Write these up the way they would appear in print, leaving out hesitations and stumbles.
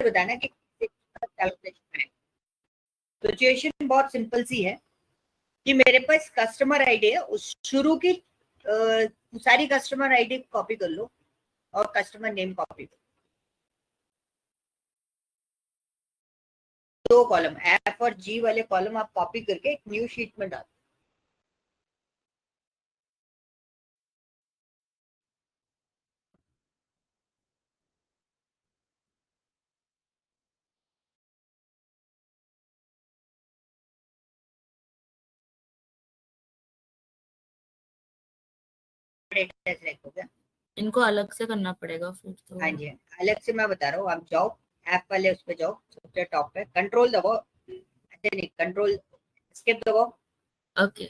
बताना कि कैलकुलेशन है। सिचुएशन बहुत सिंपल सी है कि मेरे पास कस्टमर आईडी है, उस शुरू की सारी कस्टमर आईडी कॉपी कर लो और कस्टमर नेम कॉपी कर लो। 2 कॉलम एफ और जी वाले कॉलम आप कॉपी करके एक न्यू शीट में डालो। डेटा सिलेक्ट हो गया। इनको अलग से करना पड़ेगा फिर तो। हाँ जी, अलग से मैं बता रहा हूँ। आप जाओ ऐप वाले उस पे जाओ, सबसे टॉप पे कंट्रोल दबाओ, अच्छा नहीं कंट्रोल स्किप दबाओ। ओके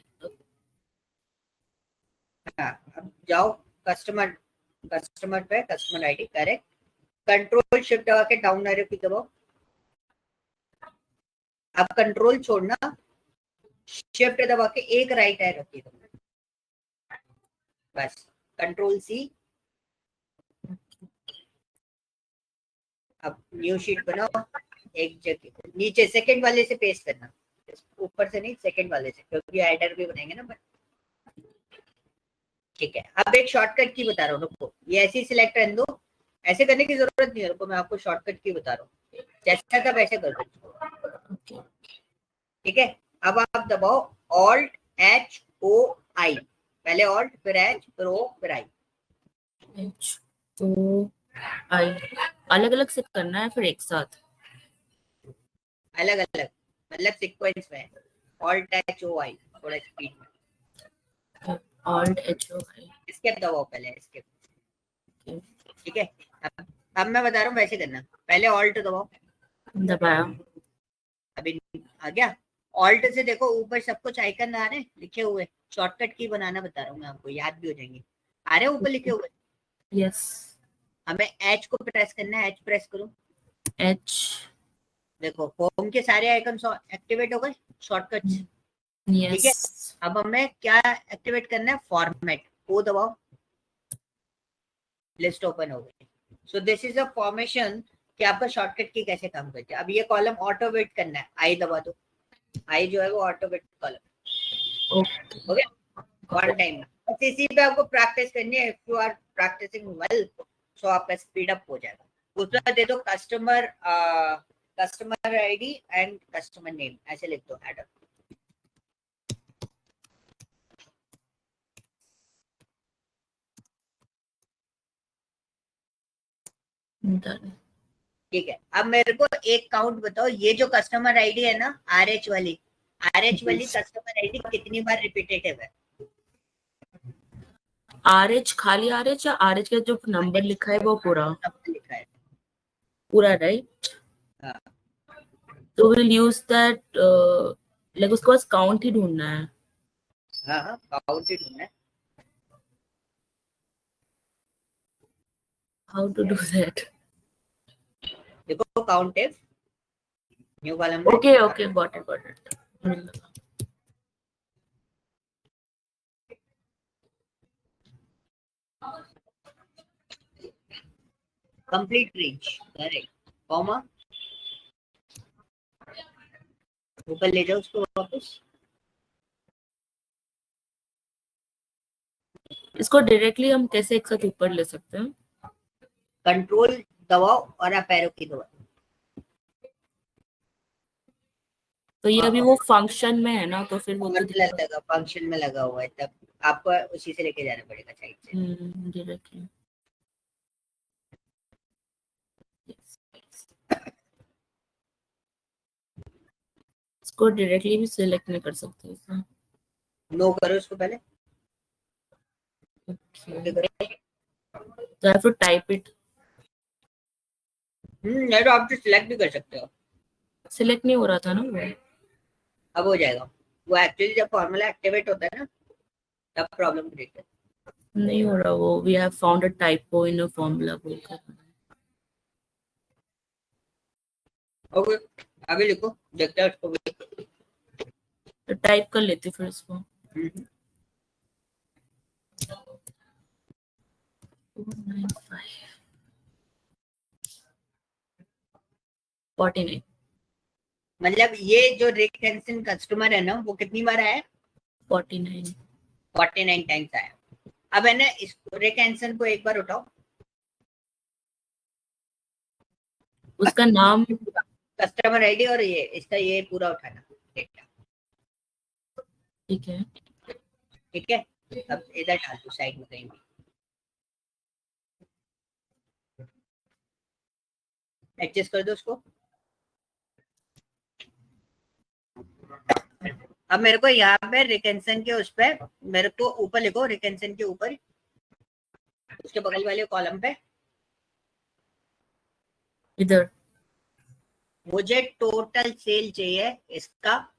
हाँ, अब जाओ कस्टमर पे customer ID correct, control shift दबा के डाउन एरो की दबाओ। अब कंट्रोल छोड़ना, शिफ्ट दबा के एक राइट एरो की दबाओ, बस कंट्रोल सी। अब न्यू शीट बनाओ, एक जगह नीचे सेकंड वाले से पेस्ट करना, ऊपर से नहीं सेकंड वाले से, क्योंकि एडर भी बनेंगे ना। ठीक है, अब एक शॉर्टकट की बता रहा हूँ, रुको ये ऐसे ही सिलेक्ट रहने दो, ऐसे करने की जरूरत नहीं है, रुको मैं आपको शॉर्टकट की बता रहा हूँ, जैसा था वैसे कर दो। ठीक है, अब आप दबाओ ऑल्ट एच ओ आई, पहले ऑल्ट फिर एच फिर ओ फिर आई। एच ओ आई अलग अलग से करना है फिर एक साथ? अलग अलग मतलब सीक्वेंस में, ऑल्ट एच ओ आई थोड़ा स्पीड में, ऑल्ट एच ओ आई एस्केप दबाओ पहले, एस्केप। ठीक है, अब मैं बता रहा हूँ वैसे करना, पहले ऑल्ट दबाओ, दबाया, अभी आ गया। ऑल्ट से देखो ऊपर सब कुछ आइकन आ रहे हैं लिखे हुए, शॉर्टकट की बनाना बता रहा हूँ मैं आपको, याद भी हो जाएंगे। आ रहे हैं ऊपर लिखे हुए? यस। हमें एच को प्रेस करना है, एच प्रेस करो, एच, देखो होम के सारे आइकन एक्टिवेट हो गए, शॉर्टकट्स। ठीक है, यस। अब हमें क्या एक्टिवेट करना है, फॉर्मेट, ओ दबाओ, लिस्ट ओपन हो गई। सो दिस इज अ फॉर्मेशन कि आपका शॉर्टकट की कैसे काम करते हैं। अब ये कॉलम ऑटो वेट करना है, आई दबा दो, आई जो है वो ऑटो वेट कॉलम हो गया वन टाइम। इसी पे आपको प्रैक्टिस करनी है, if you are practicing well so आपका स्पीड अप हो जाएगा। दूसरा दे दो customer ID and customer name, ऐसे लिख दो एडर। ठीक है, अब मेरे को एक काउंट बताओ, ये जो कस्टमर आईडी है ना आर एच वाली कस्टमर आईडी कितनी बार रिपीटेटिव है? आर एच खाली आर एच या आर एच का जो नंबर लिखा है वो पूरा? नंबर लिखा है पूरा, राइट? हाँ। तो विल यूज दैट, लाइक उसके पास काउंट ही ढूंढना है। हाँ हाँ, काउंट ही ढूंढना है। How to do that? देखो काउंट इफ न्यू कॉलम में, okay okay, got it. Complete range correct, comma ऊपर ले जाओ उसको वापस। इसको डायरेक्टली हम कैसे एक साथ ऊपर ले सकते हैं? कंट्रोल दबाओ और अप एरो की दबाओ। तो ये अभी वो फंक्शन में है ना, तो फिर वो तो लगा फंक्शन में लगा हुआ है, तब आपको उसी से लेके जाना पड़ेगा साइड से। डायरेक्टली। इसको डायरेक्टली भी सिलेक्ट नहीं कर सकते इसमें? नो करो इसको पहले। ओके, तो I have to type it. नहीं तो आप तो सिलेक्ट भी कर सकते हो। सिलेक्ट नहीं हो रहा था ना वो? अब हो जाएगा, वो एक्चुअली जब फॉर्मूला एक्टिवेट होता है ना तब प्रॉब्लम क्रिएट है। नहीं हो रहा वो, we have found a typo in a formula बोलकर। ओके, आगे लिखो, देखते हैं उसको भी। तो टाइप कर लेती फिर इसको। हम्म। 295 49। मतलब ये जो रिक हैंसन कस्टमर है ना, वो कितनी बार आया? 49। 49 टाइम्स आया। अब है ना, इस रिक हैंसन को एक बार उठाओ, उसका नाम। कस्टमर आईडी और ये इसका ये पूरा उठाना डेटा। ठीक है। ठीक है, अब इधर डाल दो साइड में कहीं भी, एडजस्ट कर दो उसको। अब मेरे को यहाँ पे रिकेंसन के उस पे, मेरे को ऊपर लिखो रिकेंसन के ऊपर, उसके बगल वाले कॉलम पे इधर मुझे टोटल सेल चाहिए इसका,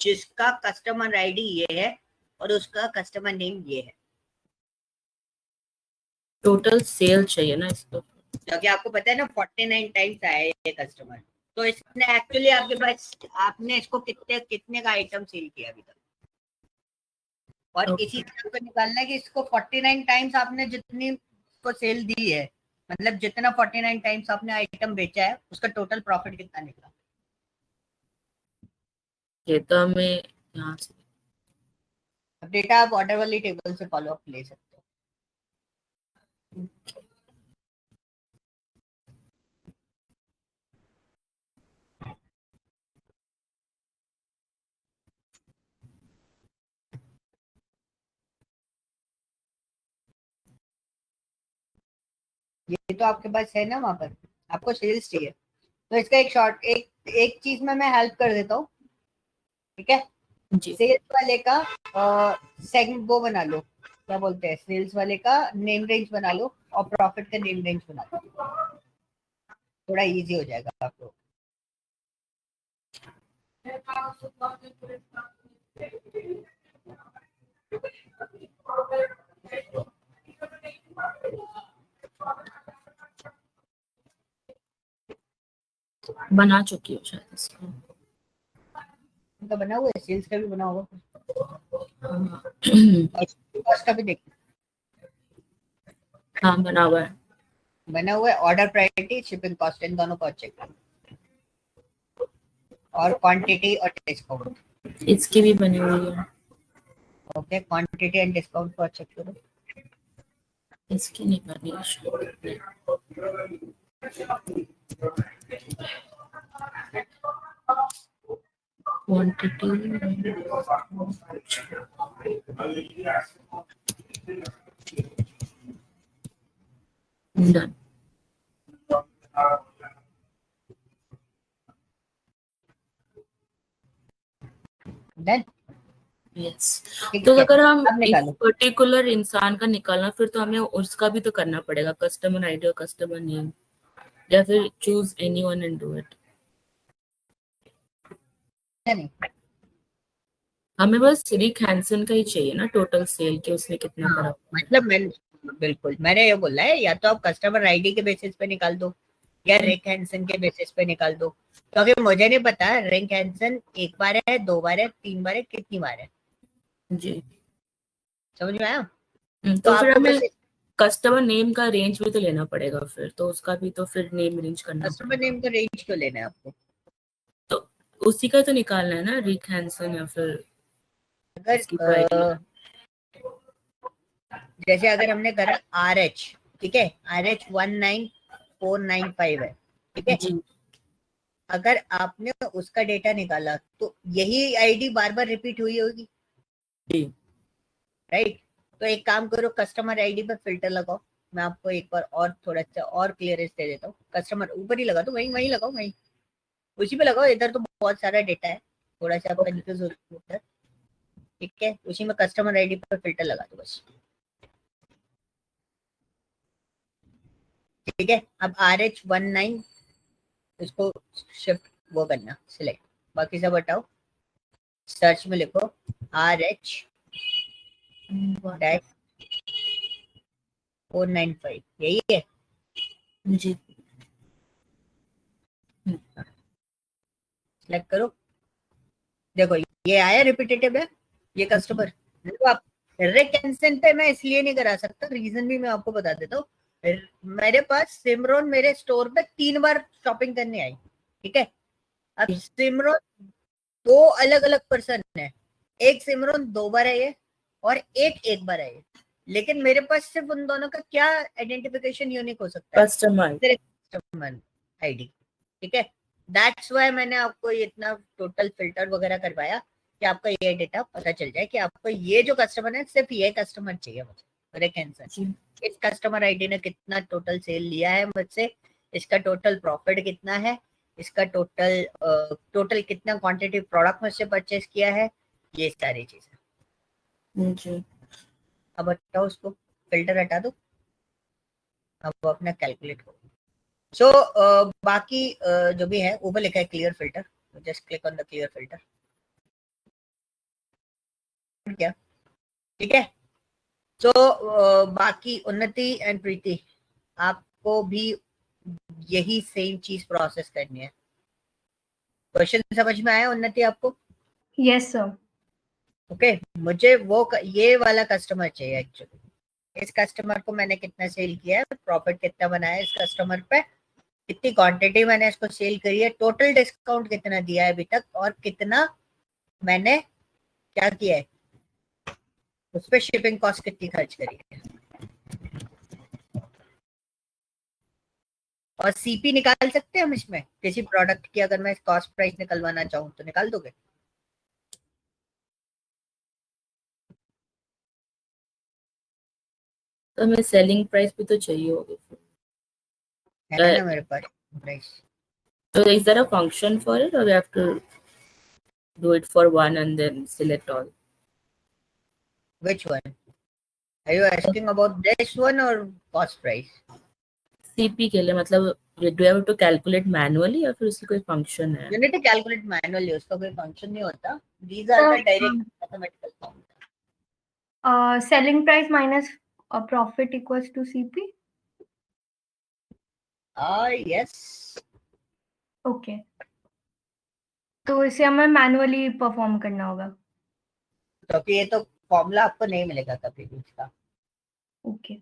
जिसका कस्टमर आईडी ये है और उसका कस्टमर नेम ये है। टोटल सेल चाहिए ना इसको, क्योंकि आपको पता है ना 49 टाइम्स आया है ये कस्टमर, तो इसने एक्चुअली आपके पास, आपने इसको कितने कितने का आइटम सेल किया अभी तक, और ओके। इसी तरह को निकालना है कि इसको 49 टाइम्स आपने जितनी को सेल दी है, मतलब जितना 49 टाइम्स आपने आइटम बेचा है उसका टोटल प्रॉफिट कितना निकला। ये तो हमें यहाँ से अब डेटा आप ऑर्डर वाली टेबल से फॉलो अप ले सकते हो। ये तो आपके पास है ना, वहां पर आपको सेल्स चाहिए, तो इसका एक शॉर्ट एक चीज में मैं हेल्प कर देता हूँ। ठीक है, जी। सेल्स वाले का सेगमेंट वो बना लो, क्या बोलते हैं, सेल्स वाले का नेम रेंज बना लो और प्रॉफिट का नेम रेंज बना लो, थोड़ा इजी हो जाएगा आपको। बना चुकी हो शायद इसको। उनका बना हुआ है, सेल्स का भी बना होगा, हाँ। कॉस्ट का भी देख, हाँ बना हुआ है। बना हुआ है। ऑर्डर प्रायोरिटी, शिपिंग कॉस्ट, इन दोनों को चेक करो, और क्वांटिटी और डिस्काउंट। इसकी भी बनी हुई है। ओके, क्वांटिटी एंड डिस्काउंट को चेक करो। इसकी नहीं बनी है शायद। Quantity done. डन। यस। ठीक तो है, अगर हम अब एक निकालो। पर्टिकुलर इंसान का निकालना, फिर तो हमें उसका भी तो करना पड़ेगा, कस्टमर आईडी और कस्टमर नेम, या फिर choose anyone and do it. नहीं, हमें बस रिक हैंसन का ही चाहिए ना, टोटल सेल के उसने कितना हाँ, करा। मतलब बिल्कुल मैंने ये बोला है, या तो आप कस्टमर आईडी के बेसिस पे निकाल दो या रिक हैंसन के बेसिस पे निकाल दो, क्योंकि मुझे नहीं पता रिक हैंसन एक बार है, दो बार है, तीन बार है, कितनी बार है। जी। समझ में आया? तो तो फिर आपको हमें बस कस्टमर नेम का रेंज भी तो लेना पड़ेगा, फिर तो उसका भी तो फिर नेम रेंज करना कस्टमर पड़ेगा। नेम का रेंज क्यों लेना है आपको? तो उसी का तो निकालना है ना, रिक हैंसन या फिर अगर इसकी तो आईडी। जैसे अगर हमने करा RH, ठीक है, RH19495 है, ठीक है, जी। अगर आपने उसका डेटा निकाला तो यही आईडी बार बार रिपीट हुई होगी, जी। राइट? तो एक काम करो, कस्टमर आईडी पर फिल्टर लगाओ। मैं आपको एक बार और थोड़ा सा और क्लियरेंस दे देता हूँ, कस्टमर ऊपर ही लगा दो, वहीं वहीं लगाओ, वहीं उसी पे लगाओ, इधर तो बहुत सारा डेटा है, थोड़ा सा आप ओके। कंफ्यूज हो रहे हो। ठीक है, उसी में कस्टमर आईडी पर फिल्टर लगा दो बस। ठीक है, अब RH19 इसको शिफ्ट वो करना, सिलेक्ट, बाकी सब हटाओ, सर्च में लिखो RH डैश 495, यही है। जी। सिलेक्ट करो, देखो ये आया, रिपीटेटिव है ये कस्टमर। देखो आप, रिकैंसन पे मैं इसलिए नहीं करा सकता, रीजन भी मैं आपको बता देता हूँ। मेरे पास सिमरोन मेरे स्टोर पे 3 बार शॉपिंग करने आई, ठीक है। अब सिमरन दो अलग अलग पर्सन है, एक सिमरन 2 बार है ये और एक बार है ये, लेकिन मेरे पास सिर्फ उन दोनों का क्या आइडेंटिफिकेशन यूनिक हो सकता है, कस्टमर कस्टमर आईडी। ठीक है, दैट्स वाई मैंने आपको इतना टोटल फिल्टर वगैरह करवाया कि आपका ये डेटा पता चल जाए कि आपको ये जो कस्टमर है सिर्फ ये कस्टमर चाहिए मुझे, मेरे कैंसर इस कस्टमर आईडी ने कितना टोटल सेल लिया है मुझसे, इसका टोटल प्रॉफिट कितना है, इसका टोटल कितना क्वांटिटी प्रोडक्ट मुझसे परचेस किया है, ये सारी चीजें। जी। अब हटाओ उसको, फिल्टर हटा दो, अब अपना कैलकुलेट करो। सो बाकी जो भी है ऊपर लिखा है clear filter, just click on the clear filter. क्या ठीक है। सो बाकी उन्नति एंड प्रीति आपको भी यही सेम चीज प्रोसेस करनी है। क्वेश्चन समझ में आया उन्नति आपको? Yes sir. ओके, मुझे वो ये वाला कस्टमर चाहिए एक्चुअली। इस कस्टमर को मैंने कितना सेल किया है, प्रॉफिट कितना बनाया है इस कस्टमर पे, कितनी क्वांटिटी मैंने इसको सेल करी है, टोटल डिस्काउंट कितना दिया है अभी तक, और कितना मैंने क्या किया है उस पर, शिपिंग कॉस्ट कितनी खर्च करी है। और सीपी निकाल सकते हैं हम इसमें किसी प्रोडक्ट की, अगर मैं कॉस्ट प्राइस निकलवाना चाहूँ तो निकाल दोगे? तो हमें सेलिंग प्राइस भी तो चाहिए होगी, है ना मेरे पास price. so is there a function for it or we have to do it for one and then select all? Which one? Are you asking about this one or cost price? CP के लिए मतलब do you have to calculate manually या फिर उसकी कोई function है? You need to calculate manually, उसका कोई फंक्शन नहीं होता। These are the direct mathematical formulas. Selling price minus profit equals to CP. Yes. Okay, तो इसे हमें मैनुअली परफॉर्म करना होगा। क्योंकि ये तो फॉर्मूला आपको नहीं मिलेगा कभी भी इसका। ओके,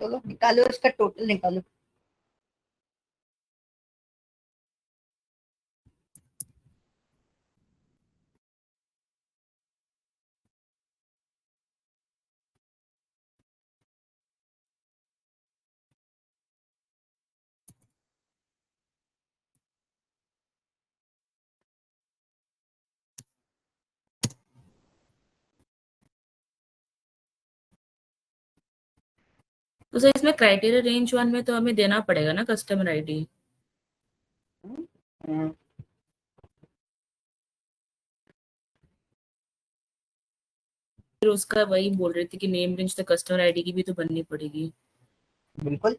चलो निकालो, इसका टोटल निकालो। तो सर इसमें क्राइटेरिया रेंज 1 में तो हमें देना पड़ेगा ना कस्टमर आईडी। फिर उसका वही बोल रही थी कि नेम रेंज तो कस्टमर आईडी की भी तो बननी पड़ेगी। बिल्कुल।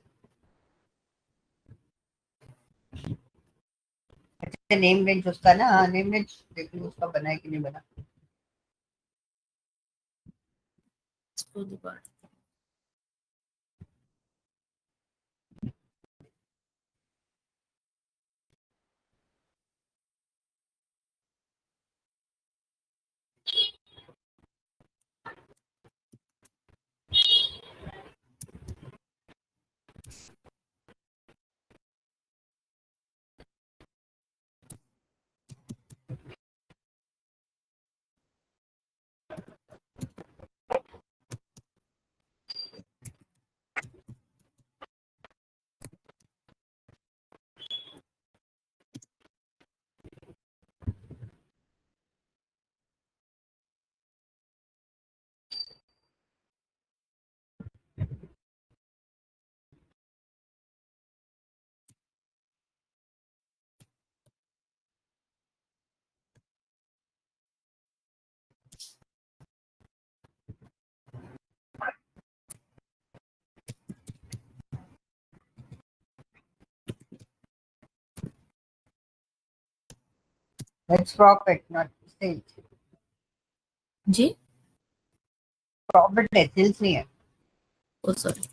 अच्छा, नेम रेंज उसका ना, हाँ नेम रेंज देख लो उसका बना है कि नहीं बना। इसको दोबारा That's profit, not sales. जी प्रॉफिट है, सेल्स नहीं है। Oh sorry.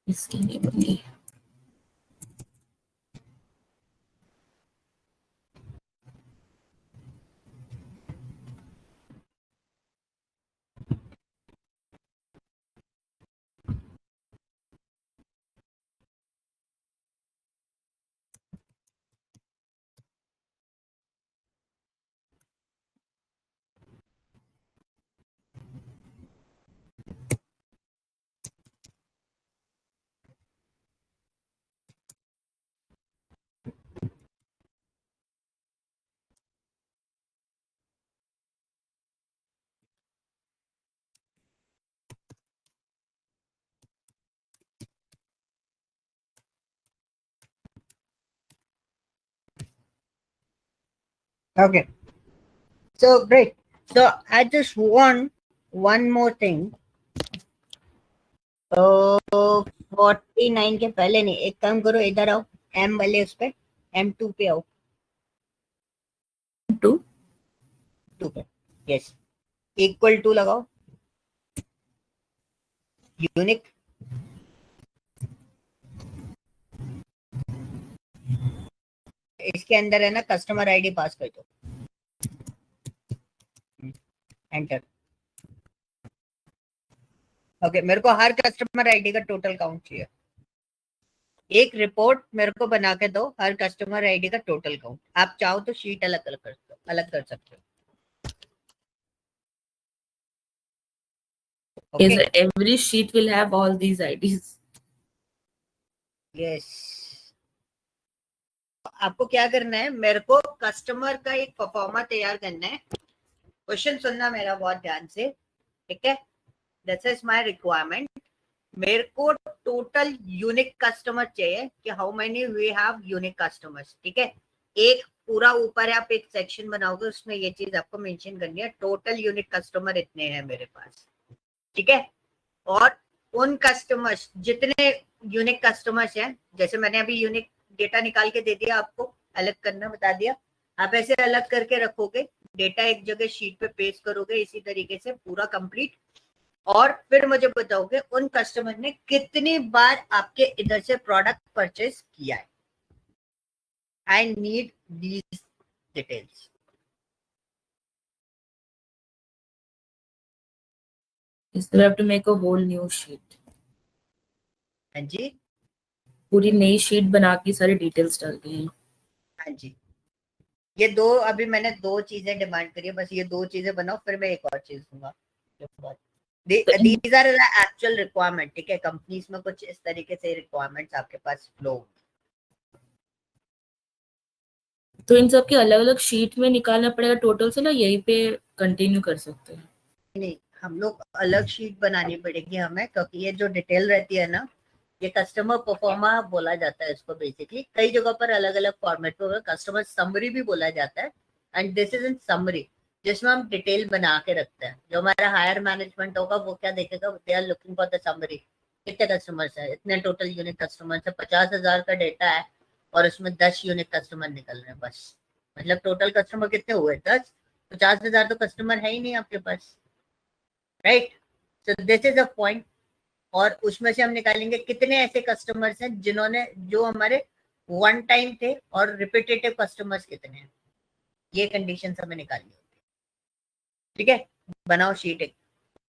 इसके लिए बनी Okay, so great. So I just want one more thing. 49 के पहले नहीं, एक काम करो, इधर आओ, M वाले उस पे, M2 पे आओ, 2 2 पे, यस, इक्वल टू लगाओ, यूनिक, इसके अंदर है ना कस्टमर आईडी पास कर दो, एंटर। ओके, मेरे को हर कस्टमर आईडी का टोटल काउंट चाहिए, एक रिपोर्ट मेरे को बना के दो, हर कस्टमर आईडी का टोटल काउंट। आप चाहो तो शीट अलग अलग कर सकते हो। Yes, okay, every sheet will have all these IDs. Yes. आपको क्या करना है, मेरे को कस्टमर का एक परफॉर्मा तैयार करना है। क्वेश्चन सुनना मेरा बहुत ध्यान से, ठीक है? This is my requirement. मेरे को टोटल यूनिक कस्टमर चाहिए कि how many we have unique customers, ठीक है? एक पूरा ऊपर आप एक सेक्शन बनाओगे, उसमें ये चीज आपको मेंशन करनी है, टोटल यूनिक कस्टमर इतने हैं मेरे पास, ठीक है? और उन कस्टमर्स, जितने यूनिक कस्टमर्स हैं, जैसे मैंने अभी यूनिक डेटा निकाल के दे दिया आपको, अलग करना बता दिया, आप ऐसे अलग करके रखोगे, डेटा एक जगह शीट पे पेस्ट करोगे, इसी तरीके से पूरा कंप्लीट। और फिर मुझे बताओगे उन कस्टमर ने कितनी बार आपके इधर से प्रोडक्ट परचेज किया है। I need these details. Yes, we have to make a whole new sheet. हाँ जी, पूरी नई शीट बना के सारी डिटेल्स डाल दी हैं। हाँ जी, ये दो, अभी मैंने दो चीजें डिमांड करी है, बस ये दो चीजें बनाओ, फिर मैं एक और चीज दूंगा। These are the actual requirement, ठीक है? कंपनीज में कुछ इस तरीके से रिक्वायरमेंट्स आपके पास फ्लो। तो इन सब के अलग अलग शीट में निकालना पड़ेगा टोटल से, ना यहीं पे कंटिन्यू कर सकते हैं? नहीं, हम लोग अलग शीट बनानी पड़ेगी हमें, क्योंकि ये जो डिटेल रहती है ना, ये कस्टमर परफॉर्मा बोला जाता है इसको। बेसिकली कई जगह पर अलग अलग फॉर्मेट में कस्टमर समरी भी बोला जाता है, and this is in summary, जिसमें हम डिटेल बना के रखते हैं। जो हमारा हायर मैनेजमेंट होगा वो क्या देखेगा, they are looking for the summary, कितने कस्टमर्स है, इतने टोटल यूनिक कस्टमर्स है, 50,000 का डेटा है और उसमें 10 यूनिक कस्टमर निकल रहे हैं बस। मतलब टोटल कस्टमर कितने हुए, 10। 50,000 तो कस्टमर है ही नहीं आपके पास, right? So this is a point. और उसमें से हम निकालेंगे कितने ऐसे कस्टमर्स हैं जिन्होंने, जो हमारे वन टाइम थे, और रिपीटेटिव कस्टमर्स कितने हैं, ये कंडीशन हमें निकालनी होती है, ठीक है? बनाओ शीट एक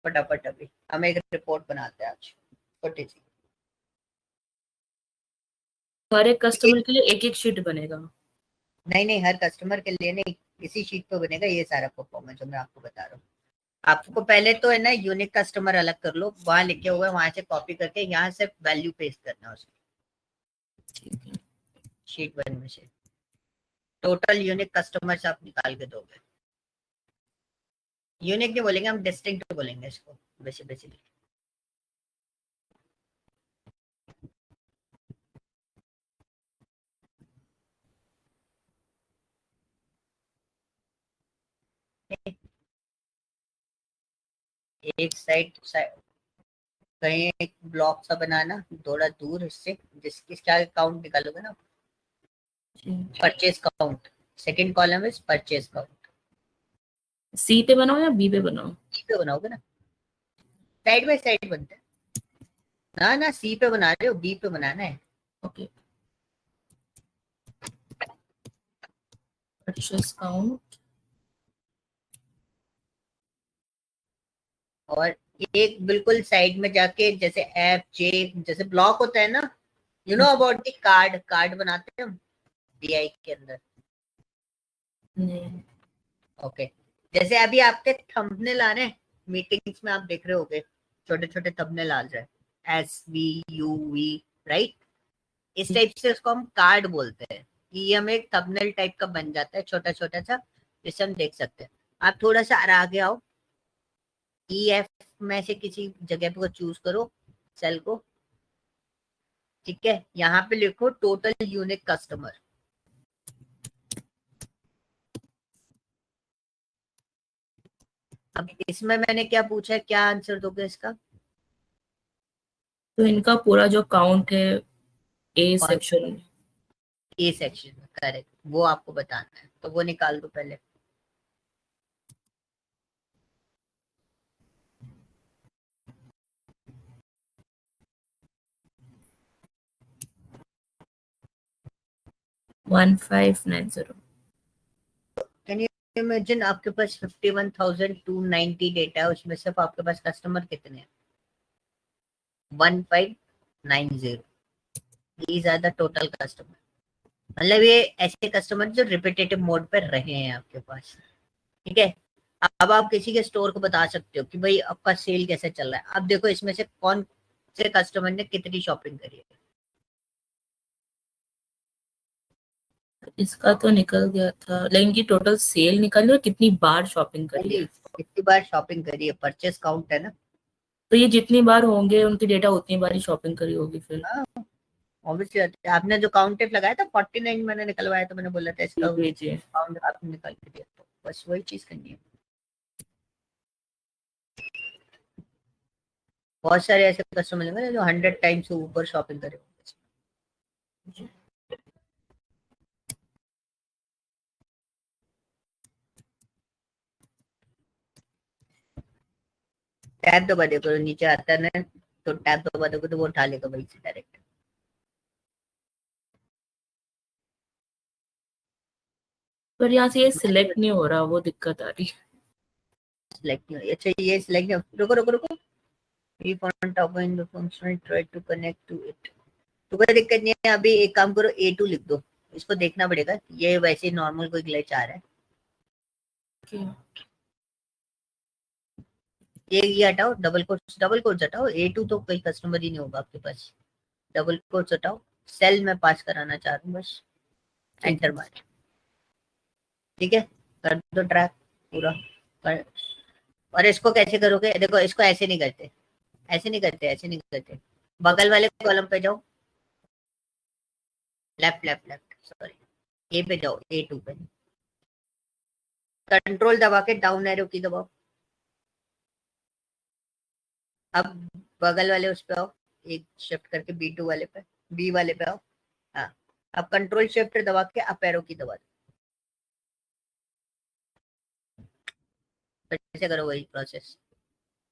फटाफट, अभी हम एक रिपोर्ट बनाते हैं आज, छोटी सी। हर एक कस्टमर के लिए एक एक शीट बनेगा? नहीं नहीं, हर कस्टमर के लिए नहीं, इसी शीट पे बनेगा ये सारा परफॉर्मेंस जो मैं आपको बता रहा हूँ। आपको पहले तो है ना यूनिक कस्टमर अलग कर लो, वहां लिखे हुए वहां से कॉपी करके यहाँ से वैल्यू पेस्ट करना उसमें, शीट 1 में से टोटल यूनिक कस्टमर्स आप निकाल के दोगे। यूनिक नहीं बोलेंगे हम, डिस्टिंक्ट बोलेंगे इसको बेसिकली। एक साइड कहीं एक ब्लॉक सा बनाना थोड़ा दूर इससे, जिसका काउंट निकालोगे ना, purchase count, second column is purchase count. C पे बनाओ या बी पे बनाओ? सी पे बनाओगे ना, साइड बाय साइड बनते हैं। ना ना सी पे बना रहे हो, बी पे बनाना है। ओके, परचेस काउंट, और एक बिल्कुल साइड में जाके जैसे एफ जे जैसे ब्लॉक होता है ना, you know about the card, card बनाते हैं हम बीआई के अंदर। नहीं, ओके, जैसे अभी आपके थंबनेल आ रहे हैं मीटिंग्स में, आप देख रहे होगे छोटे छोटे थंबनेल आ रहे हैं, S V U V, right. इस टाइप से उसको हम कार्ड बोलते हैं कि ये हमें एक थंबनेल टाइप का बन जाता है, छोटा छोटा सा, जिसे हम देख सकते हैं। आप थोड़ा सा आगे आओ, ई एफ में से किसी जगह पे चूज करो सेल को, ठीक है। यहाँ पे लिखो टोटल यूनिक कस्टमर। अब इसमें मैंने क्या पूछा है, क्या आंसर दोगे इसका? तो इनका पूरा जो काउंट है ए कौन? सेक्शन में। ए सेक्शन में, करेक्ट, वो आपको बताना है, तो वो निकाल दो पहले। One five nine zero. Can you imagine आपके पास 51,290 डेटा है, उसमें सिर्फ आपके पास कस्टमर कितने हैं? 1590। These are the total customer. मतलब ये ऐसे कस्टमर जो रिपीटेटिव मोड पर रहे हैं आपके पास, ठीक है। अब आप किसी के स्टोर को बता सकते हो कि भाई आपका सेल कैसे चल रहा है। अब देखो इसमें से कौन से कस्टमर ने कितनी शॉपिंग करी है। इसका तो निकल गया था, लेकिन की टोटल सेल निकल और कितनी बार शॉपिंग करी है। कितनी बार शॉपिंग करी है, परचेस काउंट है ना। तो ये जितनी बार होंगे उनकी डेटा उतनी बार ही शॉपिंग करी होगी फिर। ऑब्वियसली आपने जो काउंटेड लगाया था 49 मैंने निकलवाया, तो मैंने बोला था इसका भेजिए। काउंट आपने निकाल के दिया, तो बस वही चीज करनी है। बहुत सारे ऐसे कस्टमर मिलेंगे जो 100 टाइम्स से ऊपर शॉपिंग करे होंगे। टैब दबा देखो, नीचे आता है ना, तो टैब दबा देखो तो वो उठा लेगा वही से डायरेक्ट। पर यहाँ से ये सिलेक्ट नहीं हो रहा, वो दिक्कत आ रही है। सिलेक्ट नहीं, अच्छा ये सिलेक्ट नहीं, रुको रुको रुको। ये font top in the function try to connect to it. तो कोई दिक्कत नहीं है, अभी एक काम करो, A2 लिख दो। इसको देखना पड़ेगा, ये वैसे नॉर्मल कोई ग्लिच आ रहा है। ये हटाओ, डबल कोट्स हटाओ, A2 तो कोई कस्टमर ही नहीं होगा आपके पास। डबल कोट्स हटाओ, सेल में पास कराना चाह रहा हूँ बस, एंटर मार, ठीक है। कर दो ट्रैक पूरा कर। और इसको कैसे करोगे, देखो इसको ऐसे नहीं करते, ऐसे नहीं करते, ऐसे नहीं करते। बगल वाले कॉलम पे जाओ, लेफ्ट लेफ्ट लेफ्ट, सॉरी, ए पे जाओ, A2 पे। कंट्रोल दबा के डाउन एरो की दबाओ। अब बगल वाले उस पे आओ, एक शिफ्ट करके B2 वाले पे, बी वाले पे आओ। हाँ, अब कंट्रोल शिफ्ट दबा के अप एरो की दबा दो। फिर से करो वही प्रोसेस,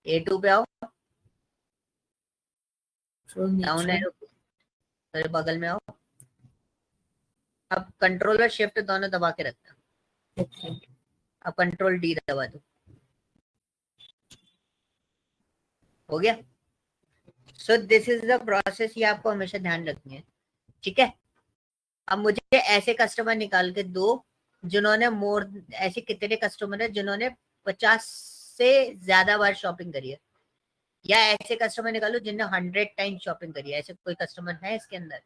A2 पे आओ, डाउन एरो, फिर बगल में आओ। अब कंट्रोल और शिफ्ट दोनों दबा के रखना। अब कंट्रोल D दबा दो, हो गया। सो दिस इज द प्रोसेस, ये आपको हमेशा ध्यान रखनी है, ठीक है। अब मुझे ऐसे कस्टमर निकाल के दो जिन्होंने मोर, ऐसे कितने कस्टमर है जिन्होंने 50 से ज्यादा बार शॉपिंग करी है, या ऐसे कस्टमर निकालो जिनने 100 टाइम शॉपिंग करी है। ऐसे कोई कस्टमर है इसके अंदर?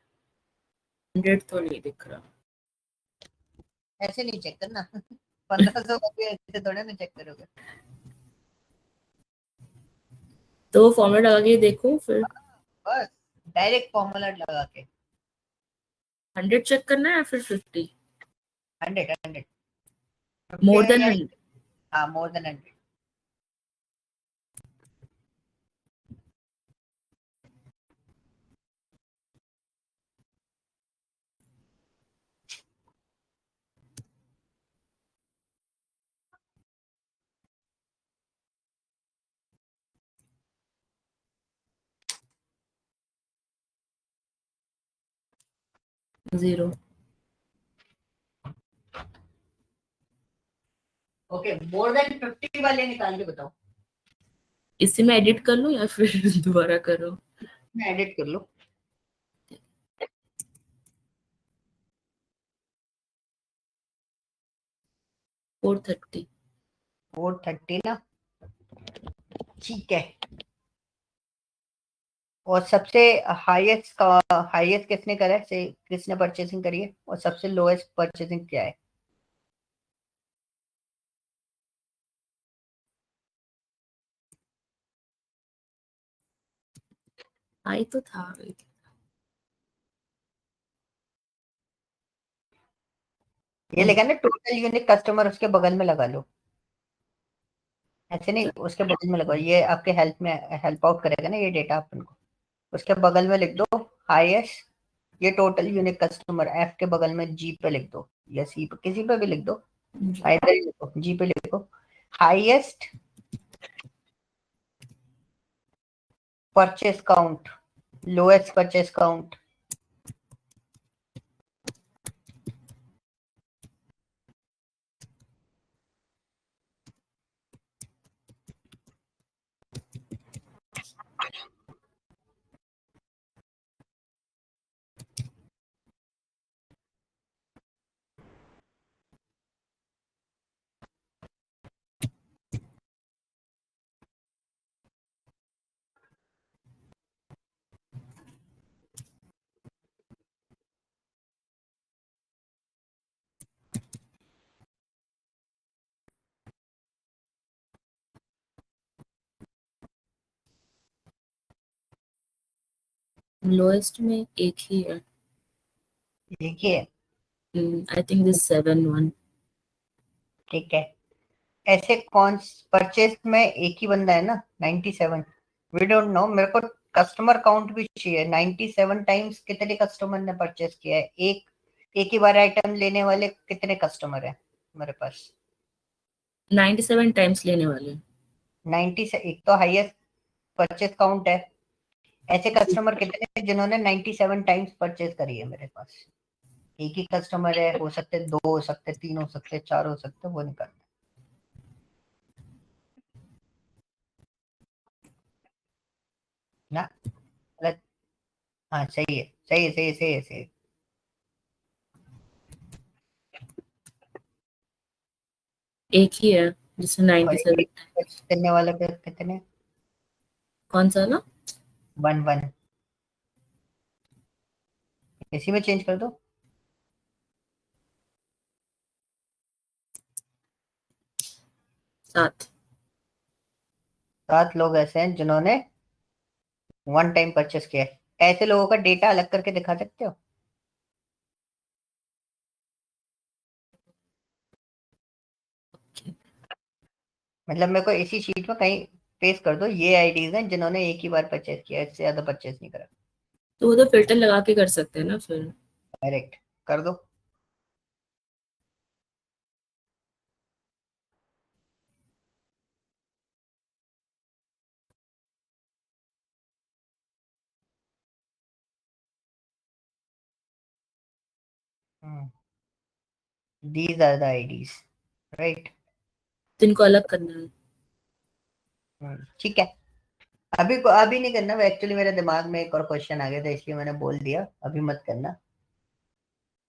100 तो नहीं दिख रहा। ऐसे नहीं चेक करना 1500 ऐसे थोड़े ना चेक करोगे। तो फॉर्मेट लगा के देखो फिर। बस डायरेक्ट फॉर्मूला लगा के 100 चेक करना है या फिर 50? 100 100 मोर देन 100? हाँ, more than 100। 0. Okay, more than 50 वाले निकाल के बताओ। इसी में एडिट कर लो या फिर दोबारा करो? मैं एडिट कर लो। 430. 430 ना, ठीक है। और सबसे हाईएस्ट किसने करा है, से किसने परचेसिंग करी है, और सबसे लोएस्ट परचेसिंग क्या है? आई तो था। ये लिखा है ना टोटल यूनिक कस्टमर, उसके बगल में लगा लो, ऐसे नहीं, उसके बगल में लगाओ, ये आपके हेल्प आउट करेगा ना ये डेटा अपन को। उसके बगल में लिख दो हाईएस्ट, ये टोटल यूनिक कस्टमर, एफ के बगल में जी पे लिख दो, या सी पे, किसी पे भी लिख दो, इधर ही लिखो, जी पे लिखो, highest purchase count, lowest purchase count. Lowest में एक ही है। देखिए, आई थिंक दिस 7-1. ठीक है। ऐसे कौन परचेस में एक ही बंदा है ना, 97, वी डोंट नो, मेरे को कस्टमर काउंट भी चाहिए, 97 टाइम्स कितने कस्टमर ने परचेस किया है, एक ही बार आइटम लेने वाले कितने कस्टमर है मेरे पास? 97 टाइम्स लेने वाले। 90 से एक तो हाईएस्ट परचेस काउंट है, ऐसे कस्टमर कितने हैं जिन्होंने 97 टाइम्स परचेस करी है मेरे पास? एक ही कस्टमर है, हो सकते 2, हो सकते 3, हो सकते 4, हो सकते, वो निकालना ना, गलत? हाँ सही है, सही है, सही है, सही है, सही है। एक ही है जिसमें और 97 एक टाइम्स। करने वाला कितने? कौन सा ना? 1 1, इसी में चेंज कर दो। 7. 7 लोग ऐसे हैं जिन्होंने 1 टाइम परचेस किया है, ऐसे लोगों का डेटा अलग करके दिखा सकते हो? मतलब मेरे को इसी शीट में कहीं पेस्ट कर दो, ये आईडीज हैं जिन्होंने एक ही बार परचेस किया है, इससे ज्यादा परचेस नहीं करा। तो वो तो फिल्टर लगा के कर सकते हैं ना फिर। डायरेक्ट कर दो। These are the IDs, right? तो इनको अलग करना है। ठीक है। अभी नहीं करना, एक्चुअली मेरे दिमाग में एक और क्वेश्चन आ गया था, इसलिए मैंने बोल दिया अभी मत करना,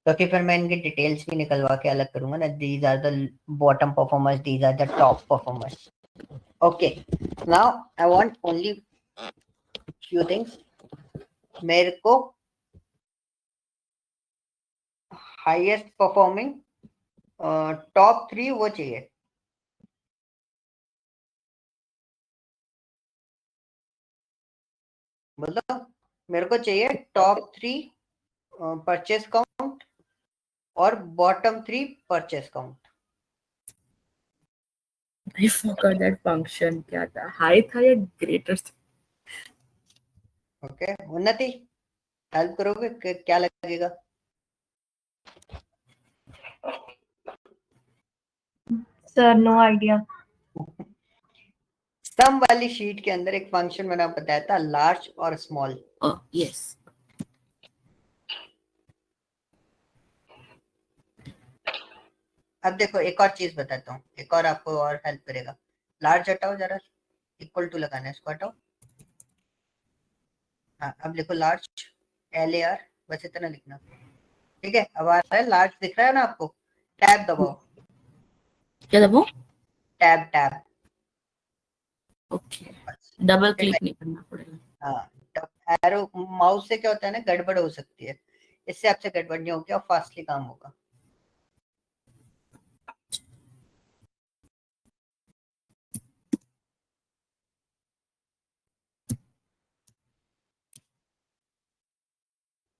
क्योंकि फिर मैं इनके डिटेल्स भी निकलवा के अलग करूंगा ना, these are the bottom performers, these are the top performers. Okay, now I want only few things. मेरे को हाईएस्ट परफॉर्मिंग टॉप 3 वो चाहिए, मतलब मेरे को चाहिए टॉप 3 परचेस काउंट और bottom 3 purchase count. I forgot that function क्या था, हाई था या ग्रेटर था? ओके, उन्नति हेल्प करोगे क्या लगेगा? Sir, no idea. सम वाली शीट के अंदर एक फंक्शन मैंने आपको बताया था, लार्ज और स्मॉल। Oh yes. अब देखो एक और चीज बताता हूँ, एक और आपको और हेल्प करेगा। लार्ज हटाओ जरा, इक्वल टू लगाना है, इसको हटाओ। हाँ अब लिखो लार्ज, LAR, बस इतना लिखना। ठीक है, अब आ रहा है लार्ज, दिख रहा है ना आपको? टैब दबाओ, क्या दबाओ? Tab tab. Okay, double click नहीं करना पड़ेगा। हाँ, एरो माउस से क्या होता है ना, गड़बड़ हो सकती है, इससे आपसे गड़बड़ नहीं होगी और फास्टली काम होगा।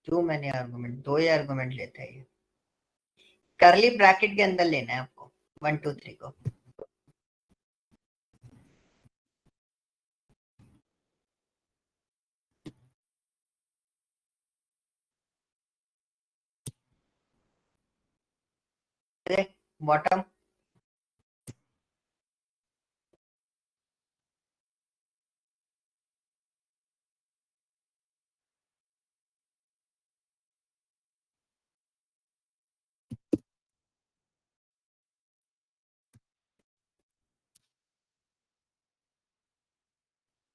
क्यों मैंने आर्गुमेंट, 2 ही आर्गुमेंट लेता है ये। करली ब्रैकेट के अंदर लेना है आपको 1 2 3 को। बॉटम,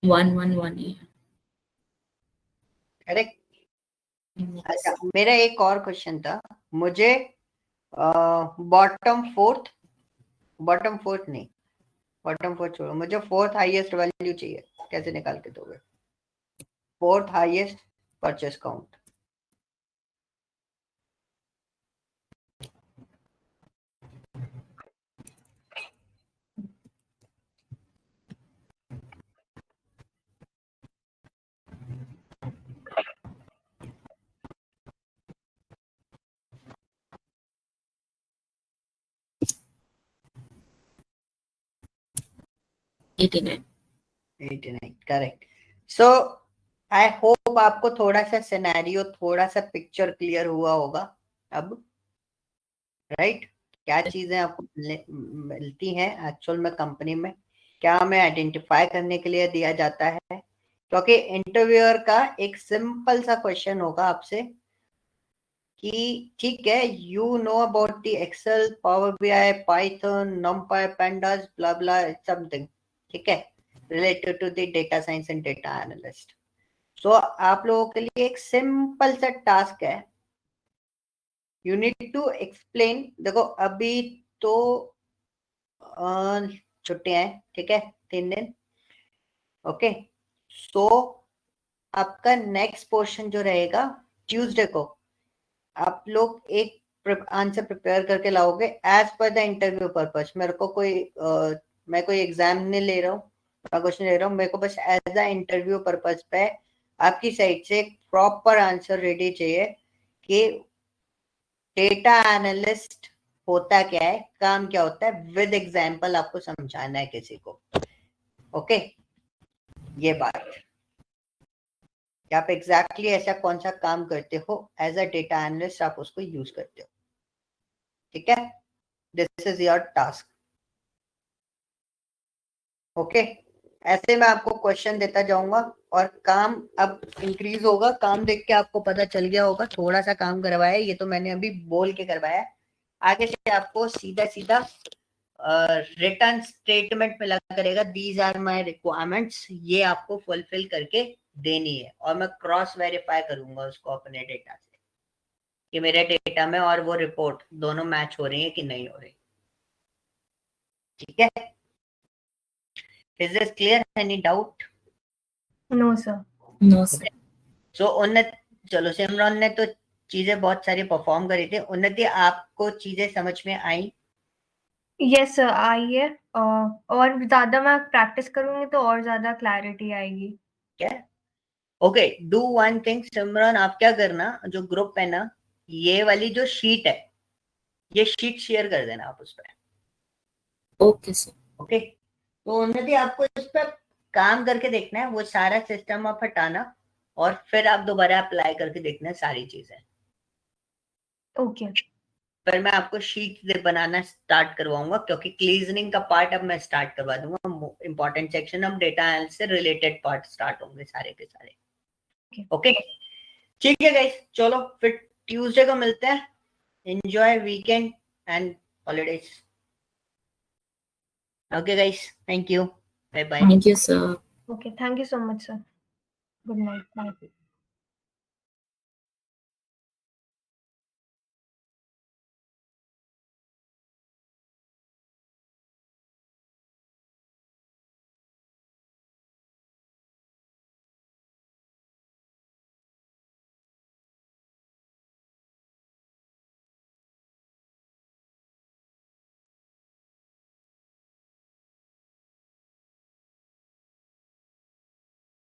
वन वन वन ही है। करेक्ट। अच्छा मेरा एक और क्वेश्चन था, मुझे बॉटम फोर्थ, बॉटम फोर्थ नहीं, बॉटम फोर्थ छोड़ो, मुझे फोर्थ हाईएस्ट वैल्यू चाहिए, कैसे निकाल के दोगे? Fourth highest purchase count. Eighty nine. 89 correct. So I hope आपको थोड़ा सा सिनेरियो, थोड़ा सा पिक्चर क्लियर हुआ होगा अब, राइट? क्या चीजें आपको मिलती हैं एक्चुअल में कंपनी में, क्या हमें आइडेंटिफाई करने के लिए दिया जाता है। क्योंकि इंटरव्यूअर का एक सिंपल सा क्वेश्चन होगा आपसे कि ठीक है, you know about the Excel, power BI, Python, NumPy, pandas, blah blah something, ठीक है, related to the data science and data analyst. So आप लोगों के लिए एक सिंपल सा टास्क है, यू नीड टू एक्सप्लेन। देखो अभी तो छुट्टियां हैं, ठीक है, 3 दिन, ओके। सो आपका नेक्स्ट पोर्शन जो रहेगा ट्यूसडे को, आप लोग एक आंसर प्रिपेयर करके लाओगे as per the interview purpose. मेरे को कोई मैं कोई एग्जाम नहीं ले रहा हूँ, क्वेश्चन ले रहा हूँ, मेरे को बस एज अ इंटरव्यू पर्पस पे आपकी साइड से एक प्रॉपर आंसर रेडी चाहिए कि डेटा एनालिस्ट होता क्या है, काम क्या होता है, विद एग्जाम्पल आपको समझाना है किसी को, ओके। ये बात कि आप एग्जैक्टली ऐसा कौन सा काम करते हो एज अ डेटा एनालिस्ट, आप उसको यूज करते हो, ठीक है। This is your task, okay. ऐसे मैं आपको क्वेश्चन देता जाऊंगा और काम अब इंक्रीज होगा। काम देख के आपको पता चल गया होगा, थोड़ा सा काम करवाया है, ये तो मैंने अभी बोल के करवाया है। आगे से आपको सीधा सीधा रिटर्न स्टेटमेंट में लगा करेगा, दीज आर माय रिक्वायरमेंट्स, ये आपको फुलफिल करके देनी है, और मैं क्रॉस वेरीफाई करूंगा उसको अपने डेटा से कि मेरे डेटा में और वो रिपोर्ट दोनों मैच हो रही है कि नहीं हो रही, ठीक है। Is this clear? Any doubt? No, sir. No sir. So Unnati, चलो सिमरन ने तो चीजें बहुत सारी परफॉर्म करी थी। उन्नति आपको चीजें समझ में आई? Yes, sir. आई है। और ज्यादा मैं प्रैक्टिस करूंगी तो और ज्यादा क्लैरिटी आएगी। क्या? ओके, डू वन थिंग सिमरन, आप क्या करना, जो ग्रुप है ना, ये वाली जो शीट है, ये शीट शेयर कर देना आप उस पर, ओके सर। ओके। तो उन्नति आपको इस पर काम करके देखना है, वो सारा सिस्टम आप हटाना और फिर आप दोबारा अप्लाई करके देखना है सारी चीजें। ओके। फिर मैं आपको शीट बनाना स्टार्ट करवाऊंगा, क्योंकि क्लीजनिंग का पार्ट अब मैं स्टार्ट करवा दूंगा। इंपॉर्टेंट सेक्शन, अब डेटा एनालिसिस से रिलेटेड पार्ट स्टार्ट होंगे सारे के सारे, ओके। ठीक है गाइस, चलो फिर ट्यूसडे को मिलते हैं। Enjoy weekend and holidays. Okay, guys. Thank you. Bye bye. Thank you, sir. Okay, thank you so much, sir. Good night. Bye.